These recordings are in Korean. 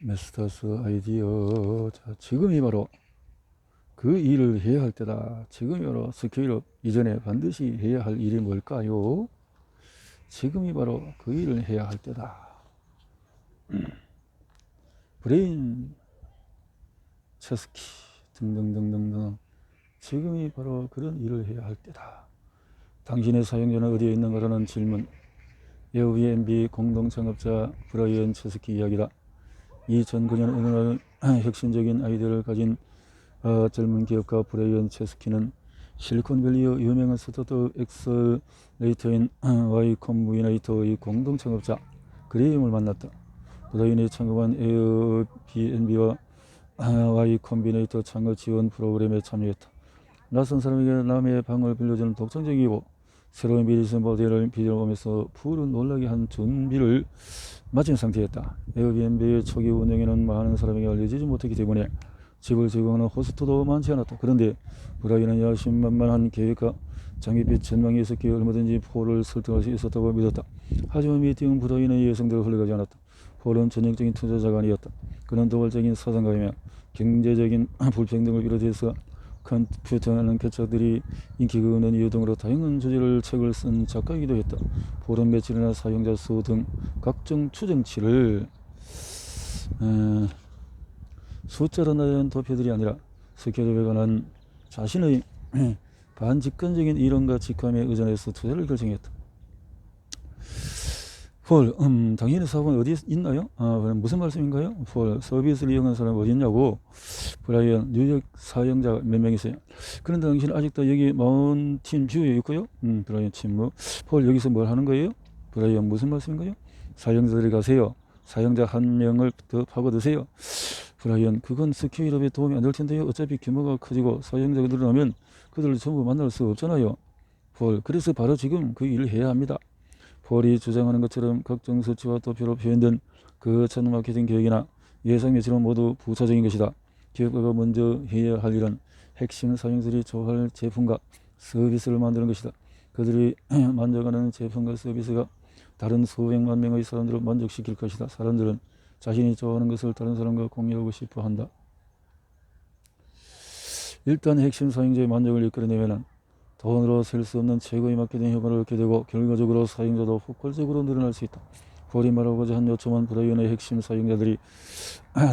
메스터스 아이디어. 자, 지금이 바로 그 일을 해야 할 때다. 지금이 바로 스케일업 이전에 반드시 해야 할 일이 뭘까요? 지금이 바로 그 일을 해야 할 때다. 브레인 체스키 등등등등등. 지금이 바로 그런 일을 해야 할 때다. 당신의 사용자는 어디에 있는가라는 질문. 에어비앤비 공동창업자 브라이언 체스키 이야기다. 2009년 어느 날 혁신적인 아이디어를 가진 젊은 기업가 브라이언 체스키는 실리콘밸리의 유명한 스타트업 엑셀레이터인 Y 컴비네이터의 공동창업자 그레임을 만났다. 브라이언이 창업한 에어비앤비와 Y 컴비네이터 창업 지원 프로그램에 참여했다. 낯선 사람에게 남의 방을 빌려주는 독창적이고 새로운 비즈니스 모델을 비춰보면서 푸른 놀라게 한 준비를 마친 상태였다. 에어비앤비의 초기 운영에는 많은 사람에게 알려지지 못했기 때문에 집을 제공하는 호스트도 많지 않았다. 그런데 브라이언은 야심만만한 계획과 장밋빛 전망이 있었기에 얼마든지 폴을 설득할 수 있었다고 믿었다. 하지만 미팅은 브라이언의 예상대로 흘러가지 않았다. 폴은 전형적인 투자자가 아니었다. 그는 도발적인 사상가이며 경제적인 불평등을 비롯해서 컴퓨터하는 개척들이 인기가 없는 이유 등으로 다양한 주제를 책을 쓴 작가이기도 했다. 폴은 매출이나 사용자 수 등 각종 추정치를 숫자로 나타낸 도표들이 아니라 스케줄에 관한 자신의 반직관적인 이론과 직감에 의존해서 투자를 결정했다. 폴, 당신의 사업은 어디 있나요? 무슨 말씀인가요? 폴, 서비스를 이용한 사람이 어디 있냐고. 브라이언, 뉴욕 사용자 몇 명 있어요? 그런데 당신은 아직도 여기 마운틴 뷰에 있고요. 브라이언 침묵. 폴, 여기서 뭘 하는 거예요? 브라이언, 무슨 말씀인가요? 사용자들이 가세요. 사용자 한 명을 더 파고드세요. 브라이언, 그건 스케일업에 도움이 안 될 텐데요. 어차피 규모가 커지고 사용자가 늘어나면 그들을 전부 만날 수 없잖아요. 폴, 그래서 바로 지금 그 일을 해야 합니다. 폴이 주장하는 것처럼 각종 수치와 도표로 표현된 거창한 마케팅 계획이나 예상 매출은 모두 부차적인 것이다. 기업가가 먼저 해야 할 일은 핵심 사용자들이 좋아할 제품과 서비스를 만드는 것이다. 그들이 만족하는 제품과 서비스가 다른 수백만 명의 사람들을 만족시킬 것이다. 사람들은 자신이 좋아하는 것을 다른 사람과 공유하고 싶어 한다. 일단 핵심 사용자의 만족을 이끌어내면 돈으로 셀 수 없는 최고의 마케팅 효과를 얻게 되고 결과적으로 사용자도 폭발적으로 늘어날 수 있다. 폴이 말하고자 한 요점은 브라이언의 핵심 사용자들이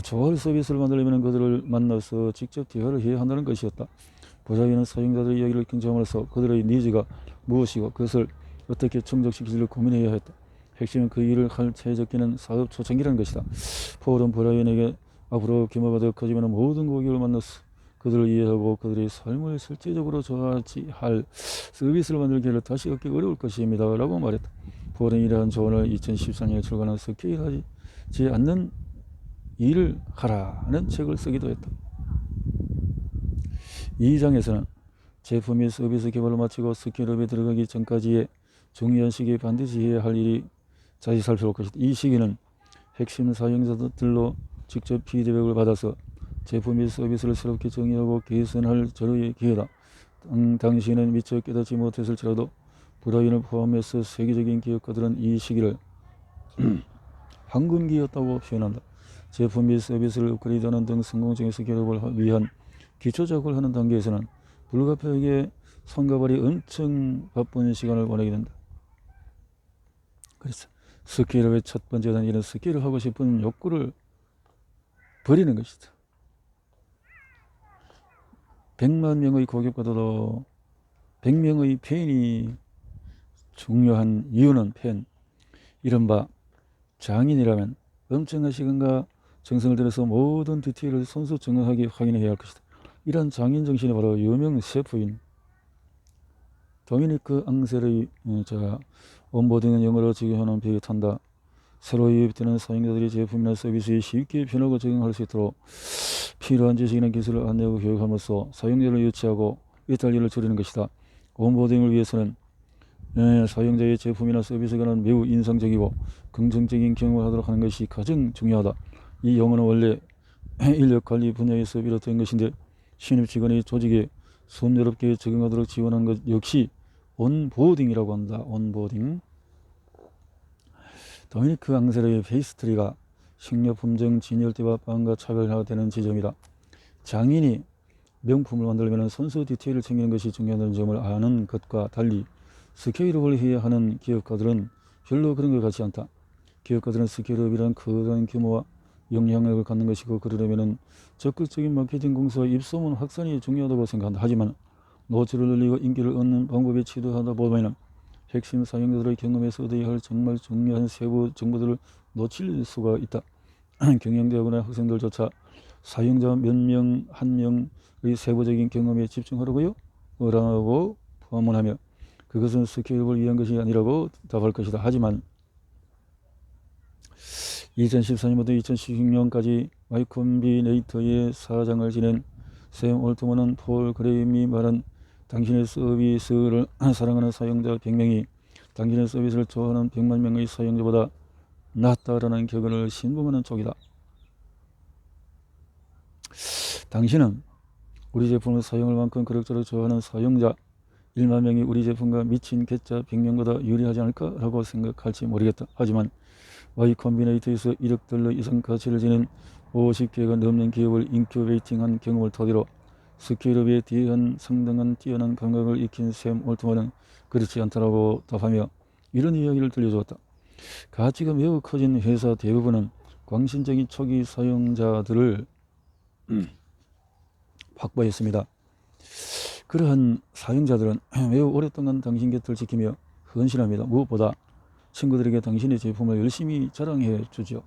좋아할 서비스를 만들려면 그들을 만나서 직접 대화를 해야 한다는 것이었다. 브라이언은 사용자들의 이야기를 경청함으로써 그들의 니즈가 무엇이고 그것을 어떻게 충족시킬지를 고민해야 했다. 핵심은 그 일을 할 최적기는 사업 초창기라는 것이다. 폴은 브라이언에게 앞으로 규모가 더 커지면 모든 고객을 만나서 그들을 이해하고 그들의 삶을 실질적으로 좋아하지 할 서비스를 만들 기회를 다시 얻기 어려울 것입니다. 라고 말했다. 폴은 이러한 조언을 2014년에 출간한 스케일하지 않는 일을 하라는 책을 쓰기도 했다. 이 장에서는 제품 및 서비스 개발을 마치고 스케일업에 들어가기 전까지의 중요한 시기에 반드시 해야 할 일이 자세히 살펴볼 것이다. 이 시기는 핵심 사용자들로 직접 피드백을 받아서 제품 및 서비스를 새롭게 정의하고 개선할 절호의 기회다. 당시에는 미처 깨닫지 못했을지라도 브라이언을 포함해서 세계적인 기업가들은 이 시기를 황금기였다고 표현한다. 제품 및 서비스를 업그레이드하는 등 성공적인 스케일업을 위한 기초작업을 하는 단계에서는 불가피하게 손과 발이 엄청 바쁜 시간을 보내게 된다. 그래서 스케일업의 첫 번째 단계는 스케일을 하고 싶은 욕구를 버리는 것이다. 100만 명의 고객보다도 100명의 팬이 중요한 이유는 이른바 장인이라면 엄청난 시간과 정성을 들여서 모든 디테일을 손수 정확하게 확인해야 할 것이다. 이런 장인 정신이 바로 유명 셰프인 도미니크 앙셀의 온보딩은 영어로 적용하는 비슷한다. 새로 유입되는 사용자들이 제품이나 서비스에 쉽게 변하고 적응할 수 있도록 필요한 지식이나 기술을 안내하고 교육함으로써 사용자를 유치하고 이탈리아를 줄이는 것이다. 온보딩을 위해서는 사용자의 제품이나 서비스가는 매우 인상적이고 긍정적인 경험을 하도록 하는 것이 가장 중요하다. 이 용어는 원래 인력관리 분야에서 비롯된 것인데 신입 직원이 조직에 순조롭게 적응하도록 지원하는 것 역시 온보딩이라고 한다. 온보딩. 도미니크 앙셀의 페이스트리가 식료품종 진열대와 빵과 차별화되는 지점이다. 장인이 명품을 만들려면 선수 디테일을 챙기는 것이 중요하다는 점을 아는 것과 달리 스케일업을 해야 하는 기업가들은 별로 그런 것 같지 않다. 기업가들은 스케일업이란 커다란 규모와 영향력을 갖는 것이고 그러려면 적극적인 마케팅 공사와 입소문 확산이 중요하다고 생각한다. 하지만 노출을 늘리고 인기를 얻는 방법에 치도하다 보면 핵심 사용자들의 경험에서 얻어야 할 정말 중요한 세부 정보들을 놓칠 수가 있다. 경영대학원의 학생들조차 사용자 몇 명 한 명의 세부적인 경험에 집중하라고요? 라고 반문하며 그것은 스케일업을 위한 것이 아니라고 답할 것이다. 하지만 2014년부터 2016년까지 Y 콤비네이터의 사장을 지낸 샘 올트먼은 폴 그레임이 말한 당신의 서비스를 사랑하는 사용자 100명이 당신의 서비스를 좋아하는 100만 명의 사용자보다 낫다라는 격언을 신봉하는 쪽이다. 당신은 우리 제품을 사용할 만큼 그럭저럭 좋아하는 사용자 1만 명이 우리 제품과 미친 개짜 100명보다 유리하지 않을까? 라고 생각할지 모르겠다. 하지만 Y 콤비네이터에서 1억 달러 이상 가치를 지닌 50개가 넘는 기업을 인큐베이팅한 경험을 토대로 스케일업에 대한 상당한 뛰어난 감각을 익힌 샘 올트먼은 그렇지 않다라고 답하며 이런 이야기를 들려주었다. 가치가 매우 커진 회사 대부분은 광신적인 초기 사용자들을 확보했습니다. 그러한 사용자들은 매우 오랫동안 당신 곁을 지키며 헌신합니다. 무엇보다 친구들에게 당신의 제품을 열심히 자랑해 주죠.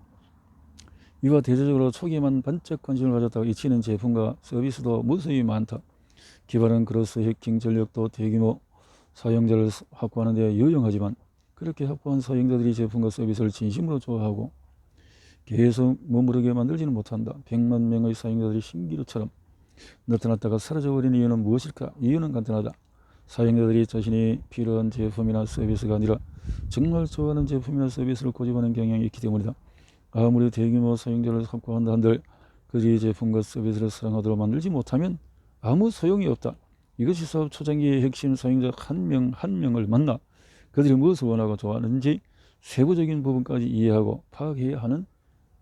이와 대조적으로 초기에만 반짝 관심을 가졌다가 잊히는 제품과 서비스도 무수히 많다. 기발한 크로스 해킹 전력도 대규모 사용자를 확보하는 데 유용하지만 그렇게 확보한 사용자들이 제품과 서비스를 진심으로 좋아하고 계속 머무르게 만들지는 못한다. 100만 명의 사용자들이 신기루처럼 나타났다가 사라져버리는 이유는 무엇일까? 이유는 간단하다. 사용자들이 자신이 필요한 제품이나 서비스가 아니라 정말 좋아하는 제품이나 서비스를 고집하는 경향이 있기 때문이다. 아무리 대규모 사용자를 확보한다 한들 그들이 제품과 서비스를 사랑하도록 만들지 못하면 아무 소용이 없다. 이것이 사업 초창기의 핵심 사용자 한 명 한 명을 만나 그들이 무엇을 원하고 좋아하는지 세부적인 부분까지 이해하고 파악해야 하는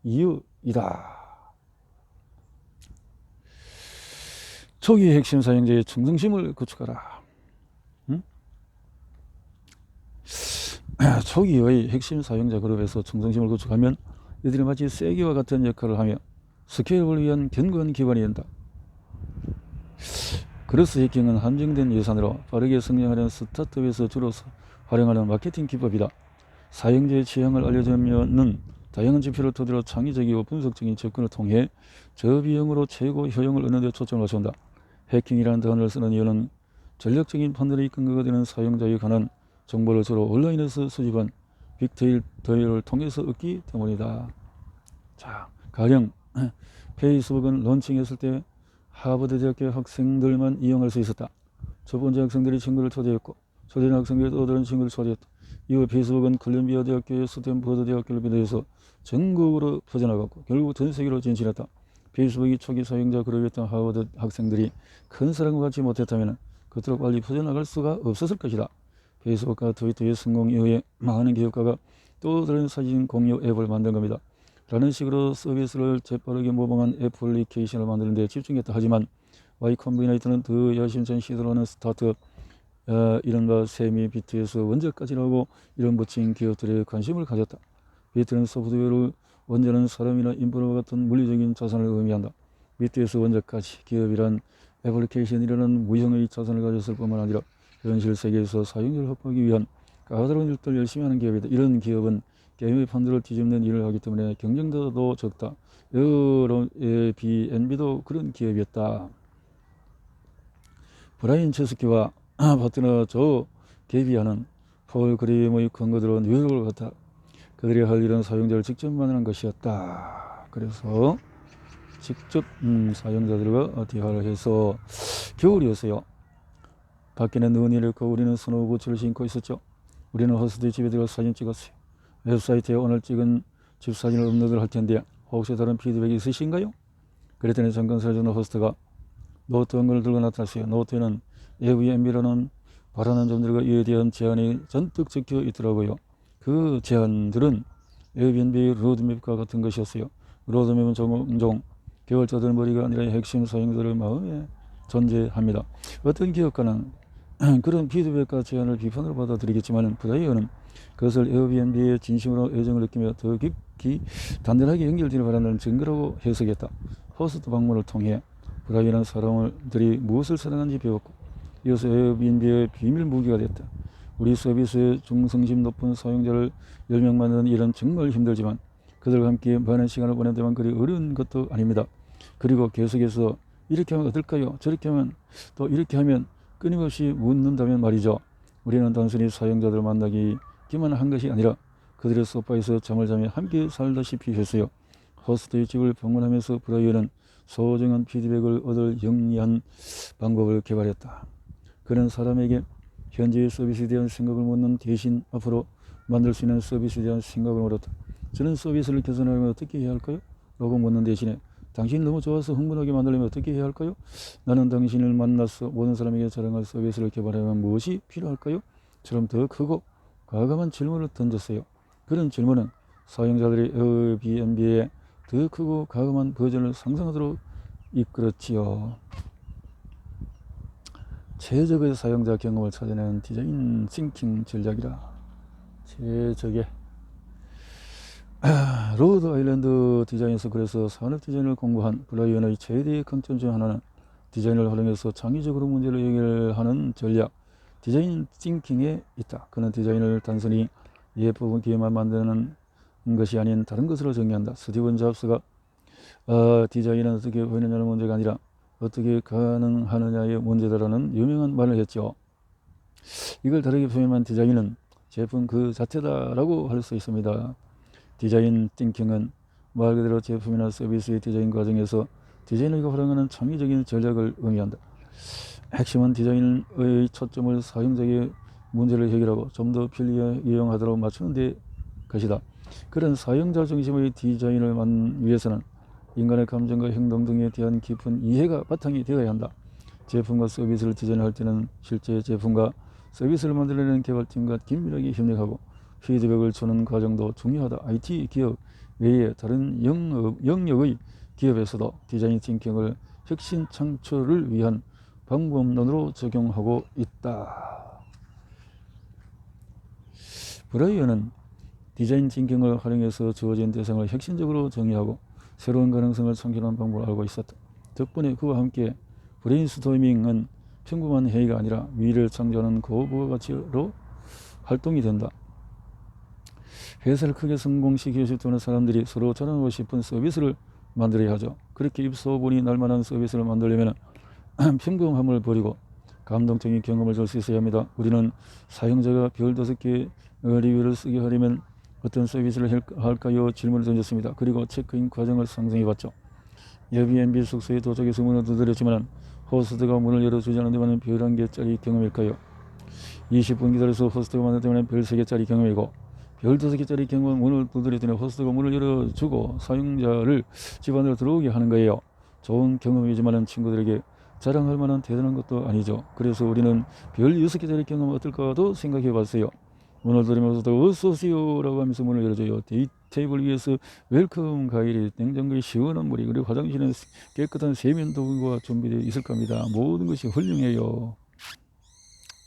이유이다. 초기 핵심 사용자의 충성심을 구축하라. 초기의 핵심 사용자 그룹에서 충성심을 구축하면 이들이 마치 쐐기와 같은 역할을 하며 스케일업을 위한 견고한 기반이 된다. 크로스 해킹은 한정된 예산으로 빠르게 성장하는 스타트업에서 주로 활용하는 마케팅 기법이다. 사용자의 취향을 알려주면은 다양한 지표를 토대로 창의적이고 분석적인 접근을 통해 저비용으로 최고 효용을 얻는 데 초점을 맞춘다. 해킹이라는 단어를 쓰는 이유는 전략적인 판단의 근거가 되는 사용자에 관한 정보를 주로 온라인에서 수집한 빅데이터를 통해서 얻기 때문이다. 자, 가령 페이스북은 론칭했을 때 하버드 대학교 학생들만 이용할 수 있었다. 첫 번째 학생들이 친구를 초대했고 초대한 학생들이 또 다른 친구를 초대했다. 이후 페이스북은 콜롬비아 대학교의 스탠퍼드 대학교를 비롯해서 전국으로 퍼져나갔고 결국 전 세계로 진출했다. 페이스북이 초기 사용자 그룹이었던 하버드 학생들이 큰 사랑을 받지 못했다면 그토록 빨리 퍼져나갈 수가 없었을 것이다. 페이스북과 트위터의 성공 이후에 많은 기업가가 또 다른 사진 공유 앱을 만든 겁니다. 라는 식으로 서비스를 재빠르게 모방한 애플리케이션을 만드는 데 집중했다. 하지만 Y 콤비네이터는 더 야심찬 시도를 하는 스타트업 이른바 세미 비트에서 원작까지라고 이름 붙인 기업들에 관심을 가졌다. 비트는 소프트웨어를 원자는 사람이나 인프라와 같은 물리적인 자산을 의미한다. 비트에서 원작까지 기업이란 애플리케이션이라는 무형의 자산을 가졌을 뿐만 아니라 현실 세계에서 사용자를 확보하기 위한 까다로운 일들을 열심히 하는 기업이다. 이런 기업은 게임의 판도를 뒤집는 일을 하기 때문에 경쟁자도 적다. 에어비앤비도 그런 기업이었다. 브라이언 체스키와 파트너 조 게비아는 폴 그레임의 권고대로 뉴욕을 갔다. 그들이 할 일은 사용자를 직접 만나는 것이었다. 그래서 직접 사용자들과 대화를 해서 겨울이었어요. 밖에는 눈이 내렸고 우리는 스노우부츠를 신고 있었죠. 우리는 호스트의 집에 들어가 사진 찍었어요. 웹사이트에 오늘 찍은 집 사진을 업로드를 할 텐데 혹시 다른 피드백이 있으신가요? 그랬더니 잠깐 사라진 호스트가 노트 한 걸 들고 나타났어요. 노트에는 에어비앤비라는 바라는 점들과 이에 대한 제안이 잔뜩 적혀 있더라고요. 그 제안들은 에어비앤비의 로드맵과 같은 것이었어요. 로드맵은 종종 개발자들 머리가 아니라 핵심 사용자들 마음에 존재합니다. 어떤 기업가는 그런 피드백과 제안을 비판으로 받아들이겠지만 브라이어는 그것을 에어비앤비의 진심으로 애정을 느끼며 더 깊이 단단하게 연결되길 바라는 증거라고 해석했다. 호스트 방문을 통해 브라이어는 사람들이 무엇을 사랑하는지 배웠고 이어서 에어비앤비의 비밀 무기가 됐다. 우리 서비스의 중성심 높은 사용자를 10명 만드는 일은 정말 힘들지만 그들과 함께 많은 시간을 보낸 데만 그리 어려운 것도 아닙니다. 그리고 계속해서 이렇게 하면 어떨까요? 저렇게 하면 또 이렇게 하면 끊임없이 묻는다면 말이죠. 우리는 단순히 사용자들을 만나기만 한 것이 아니라 그들의 소파에서 잠을 자며 함께 살다시피 했어요. 호스트의 집을 방문하면서 브라이어는 소중한 피드백을 얻을 영리한 방법을 개발했다. 그는 사람에게 현재의 서비스에 대한 생각을 묻는 대신 앞으로 만들 수 있는 서비스에 대한 생각을 물었다. 저는 서비스를 개선하려면 어떻게 해야 할까요? 라고 묻는 대신에 당신이 너무 좋아서 흥분하게 만들려면 어떻게 해야 할까요? 나는 당신을 만나서 모든 사람에게 자랑할 서비스를 개발하려면 무엇이 필요할까요? 처럼 더 크고 과감한 질문을 던졌어요. 그런 질문은 사용자들이 에어비앤비의 더 크고 과감한 버전을 상상하도록 이끌었지요. 최적의 사용자 경험을 찾아내는 디자인 싱킹 전략이라. 최적의 로드 아일랜드 디자인에서 그래서 산업 디자인을 공부한 브라이언의 최대의 강점 중 하나는 디자인을 활용해서 창의적으로 문제를 해결하는 전략, 디자인 싱킹에 있다. 그는 디자인을 단순히 예쁜 기회만 만드는 것이 아닌 다른 것으로 정의한다. 스티븐 잡스가 디자인은 어떻게 보이느냐는 문제가 아니라 어떻게 가능하느냐의 문제다라는 유명한 말을 했죠. 이걸 다르게 표현한 디자인은 제품 그 자체다라고 할 수 있습니다. 디자인 띵킹은 말 그대로 제품이나 서비스의 디자인 과정에서 디자이너가 활용하는 창의적인 전략을 의미한다. 핵심은 디자인의 초점을 사용자의 문제를 해결하고 좀 더 편리하게 이용하도록 맞추는 데 것이다. 그런 사용자 중심의 디자인을 위해서는 인간의 감정과 행동 등에 대한 깊은 이해가 바탕이 되어야 한다. 제품과 서비스를 디자인할 때는 실제 제품과 서비스를 만들어내는 개발팀과 긴밀하게 협력하고 피드백을 주는 과정도 중요하다. IT 기업 외에 다른 영역의 기업에서도 디자인 띵킹을 혁신 창출을 위한 방법론으로 적용하고 있다. 브라이언은 디자인 띵킹을 활용해서 주어진 대상을 혁신적으로 정의하고 새로운 가능성을 창출하는 방법을 알고 있었다. 덕분에 그와 함께 브레인스토밍은 평범한 회의가 아니라 미래를 창조하는 고부가치로 활동이 된다. 회사를 크게 성공시키고 싶은 사람들이 서로 자랑하고 싶은 서비스를 만들어야 하죠. 그렇게 입소문이 날만한 서비스를 만들려면 평범함을 버리고 감동적인 경험을 줄 수 있어야 합니다. 우리는 사용자가 별 5개 리뷰를 쓰게 하려면 어떤 서비스를 할까요? 질문을 던졌습니다. 그리고 체크인 과정을 상상해봤죠. 에어비앤비 숙소에 도착해서 문을 두드렸지만 호스트가 문을 열어주지 않는 데만 별 1개짜리 경험일까요? 20분 기다려서 호스트가 만날 때만 별 3개짜리 경험이고 별 5개짜리 경험은 문을 두드렸더니 호스트가 문을 열어주고 사용자를 집 안으로 들어오게 하는 거예요. 좋은 경험이지만 친구들에게 자랑할 만한 대단한 것도 아니죠. 그래서 우리는 별 6개짜리 경험 어떨까도 생각해 봤어요. 문을 두드리면서 어서오세요 라고 하면서 문을 열어줘요. 테이블 위에서 웰컴 과일이, 냉장고에 시원한 물이, 그리고 화장실은 깨끗한 세면도구가 준비되어 있을 겁니다. 모든 것이 훌륭해요.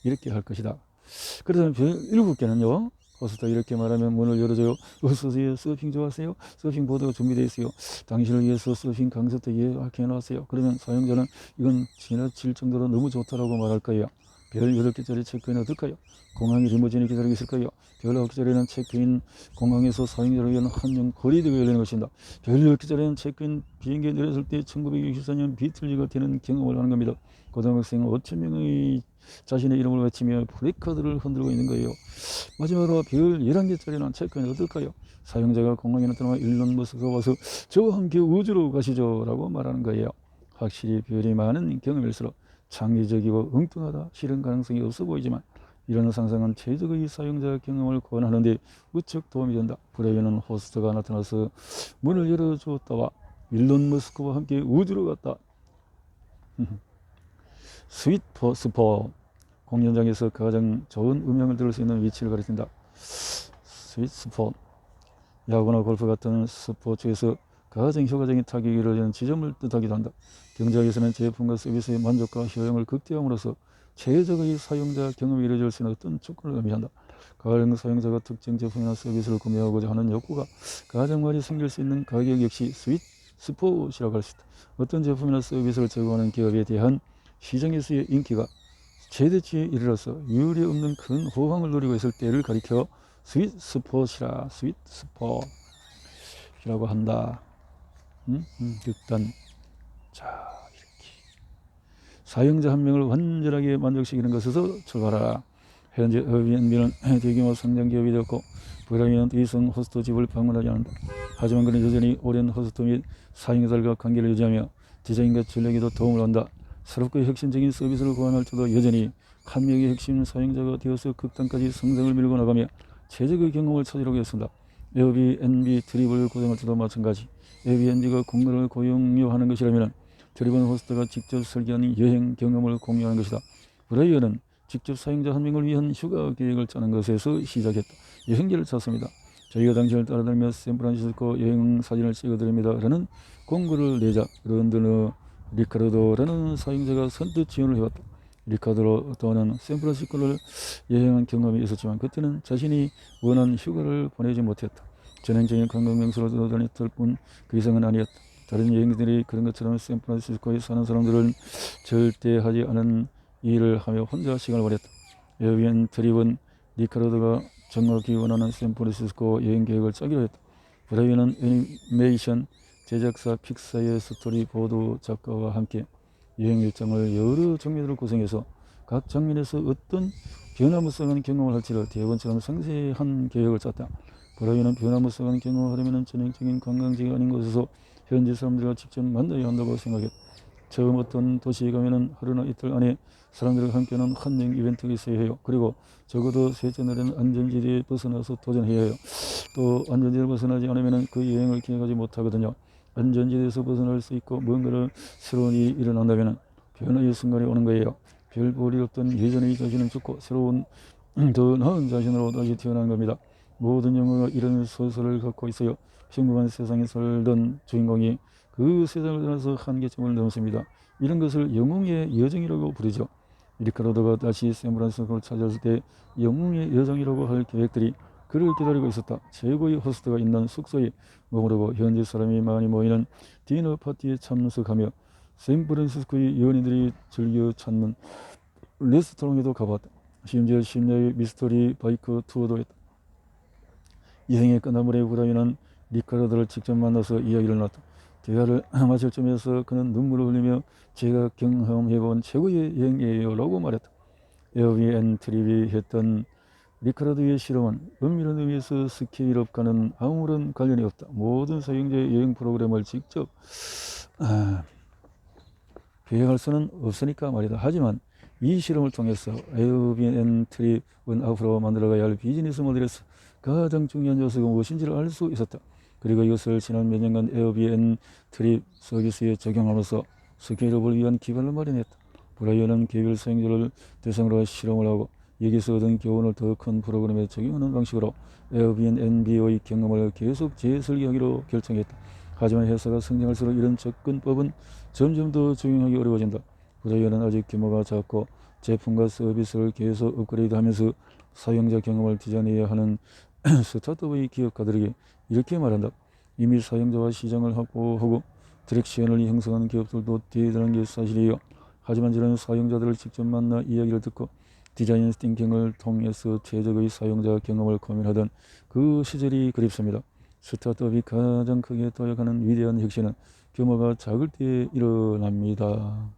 이렇게 할 것이다. 그래서 별 7개는요. 호스트가 이렇게 말하면 문을 열어줘요. 어서오세요. 서핑 좋아하세요? 서핑 보드가 준비되어 있어요. 당신을 위해서 서핑 강습도 예약해 놨어요. 그러면 사용자는 이건 지나칠 정도로 너무 좋다라고 말할 거예요. 별 8개짜리 체크인 어떨까요? 공항에 리무진이 기다리고 있을까요? 별 9개짜리는 체크인 공항에서 사용자를 위한 한정 거리대가 열리는 것입니다. 별 10개짜리는 체크인 비행기에 내렸을 때 1964년 비틀즈가 되는 경험을 하는 겁니다. 고등학생은 5,000명의 자신의 이름을 외치며 플래카드를 흔들고 있는 거예요. 마지막으로 별 11개짜리는 체크인 어떨까요? 사용자가 공항에 나타나면 일론 머스크가 와서 저와 함께 우주로 가시죠 라고 말하는 거예요. 확실히 별이 많은 경험일수록 창의적이고 엉뚱하다, 실현 가능성이 없어 보이지만 이런 상상은 최적의 사용자 경험을 권하는 데 무척 도움이 된다. 브레이언은 호스트가 나타나서 문을 열어주었다와 일론 머스크와 함께 우주로 갔다. 스윗스포 공연장에서 가장 좋은 음향을 들을 수 있는 위치를 가리킨다. 스윗스포 야구나 골프 같은 스포츠에서 가장 효과적인 타격이 이루어지는 지점을 뜻하기도 한다. 경제학에서는 제품과 서비스의 만족과 효용을 극대화함으로써 최적의 사용자 경험이 이루어질 수 있는 어떤 조건을 의미한다. 가령 사용자가 특정 제품이나 서비스를 구매하고자 하는 욕구가 가장 많이 생길 수 있는 가격 역시 스윗 스폿이라고 할 수 있다. 어떤 제품이나 서비스를 제공하는 기업에 대한 시장에서의 인기가 최대치에 이르러서 유례 없는 큰 호황을 누리고 있을 때를 가리켜 스윗 스폿이라고 한다. 일단 자, 이렇게 사용자 한 명을 완전하게 만족시키는 것에서 출발하라. 현재 에어비앤비는 대규모 상장 기업이 되었고 브라이언 이성 호스트 집을 방문하지 않는다. 하지만 그는 여전히 오랜 호스트 및 사용자들과 관계를 유지하며 디자인과 전략에도 도움을 한다. 새롭고 혁신적인 서비스를 고안할 때도 여전히 한 명의 핵심 사용자가 되어서 극단까지 성장을 밀고 나가며 최적의 경험을 찾으려고 했습니다. 에어비앤비 트립을 구성할 때도 마찬가지. 에어비앤비가 공간을 공유하는 것이라면 트립은 호스트가 직접 설계한 여행 경험을 공유하는 것이다. 브라이언은 직접 사용자 한 명을 위한 휴가 계획을 짜는 것에서 시작했다. 여행지를 찾습니다. 저희가 당신을 따라다니며 샌프란시스코 여행 사진을 찍어드립니다. 라는 공고를 내자 런던의 리카르도라는 사용자가 선뜻 지원을 해왔다. 리카르도는 샌프란시스코를 여행한 경험이 있었지만 그때는 자신이 원한 휴가를 보내지 못했다. 전형적인 관광명소로 다녔을 뿐 그 이상은 아니었다. 다른 여행들이 그런 것처럼 샌프란시스코에 사는 사람들은 절대 하지 않은 일을 하며 혼자 시간을 보냈다. 에어비앤 트립은 리카르도가 정확히 원하는 샌프란시스코 여행 계획을 짜기로 했다. 브라이언은 애니메이션 제작사 픽사의 스토리보드 작가와 함께 여행 일정을 여러 장면으로 구성해서 각 장면에서 어떤 변화무쌍한 경험을 할지를 대본처럼 상세한 계획을 짰다. 브라이언은 변화무쌍한 경험을 하려면 전형적인 관광지가 아닌 곳에서 현지 사람들과 직접 만나야 한다고 생각했다. 처음 어떤 도시에 가면은 하루나 이틀 안에 사람들과 함께하는 환영 이벤트가 있어야 해요. 그리고 적어도 셋째 날에는 안전지대에 벗어나서 도전해야 해요. 또 안전지대를 벗어나지 않으면 그 여행을 기억하지 못하거든요. 안전지대에서 벗어날 수 있고 뭔가를 새로운 일이 일어난다면 변화의 순간이 오는 거예요. 별 볼일 없던 예전의 자신은 죽고 새로운 더 나은 자신으로 다시 태어나는 겁니다. 모든 영화가 이런 소설을 갖고 있어요. 평범한 세상에 살던 주인공이 그 세상을 떠나서 한계점을 넘습니다. 이런 것을 영웅의 여정이라고 부르죠. 리카르도가 다시 샌프란시스코를 찾아왔을 때 영웅의 여정이라고 할 계획들이 그를 기다리고 있었다. 최고의 호스트가 있는 숙소에 머무르고 현지 사람이 많이 모이는 디너 파티에 참석하며 샌프란시스코의 연인들이 즐겨 찾는 레스토랑에도 가봤다. 심지어 심야의 미스터리 바이크 투어도 했다. 여행의 끝나물에 브라이언은 리카르도를 직접 만나서 이야기를 나눴다. 대화를 마칠 쯤에서 그는 눈물을 흘리며 제가 경험해본 최고의 여행이에요 라고 말했다. 에어비앤 트립이 했던 리카르도의 실험은 엄밀한 의미에서 스케일업과는 아무런 관련이 없다. 모든 사용자의 여행 프로그램을 직접 계획할 수는 없으니까 말이다. 하지만 이 실험을 통해서 에어비앤 트립은 앞으로 만들어가야 할 비즈니스 모델에서 가장 중요한 요소가 무엇인지를 알 수 있었다. 그리고 이것을 지난 몇 년간 에어비앤 트립 서비스에 적용하면서 스케일업을 위한 기반을 마련했다. 브라이언은 개별 사용자를 대상으로 실험을 하고 여기서 얻은 교훈을 더 큰 프로그램에 적용하는 방식으로 에어비앤비의 경험을 계속 재설계하기로 결정했다. 하지만 회사가 성장할수록 이런 접근법은 점점 더 적용하기 어려워진다. 브라이언은 아직 규모가 작고 제품과 서비스를 계속 업그레이드하면서 사용자 경험을 디자인해야 하는 스타트업의 기업가들에게 이렇게 말한다. 이미 사용자와 시장을 확보하고 트랙션을 형성한 기업들도 대단한 게 사실이에요. 하지만 저는 사용자들을 직접 만나 이야기를 듣고 디자인 띵킹을 통해서 최적의 사용자 경험을 고민하던 그 시절이 그립습니다. 스타트업이 가장 크게 도약하는 위대한 혁신은 규모가 작을 때 일어납니다.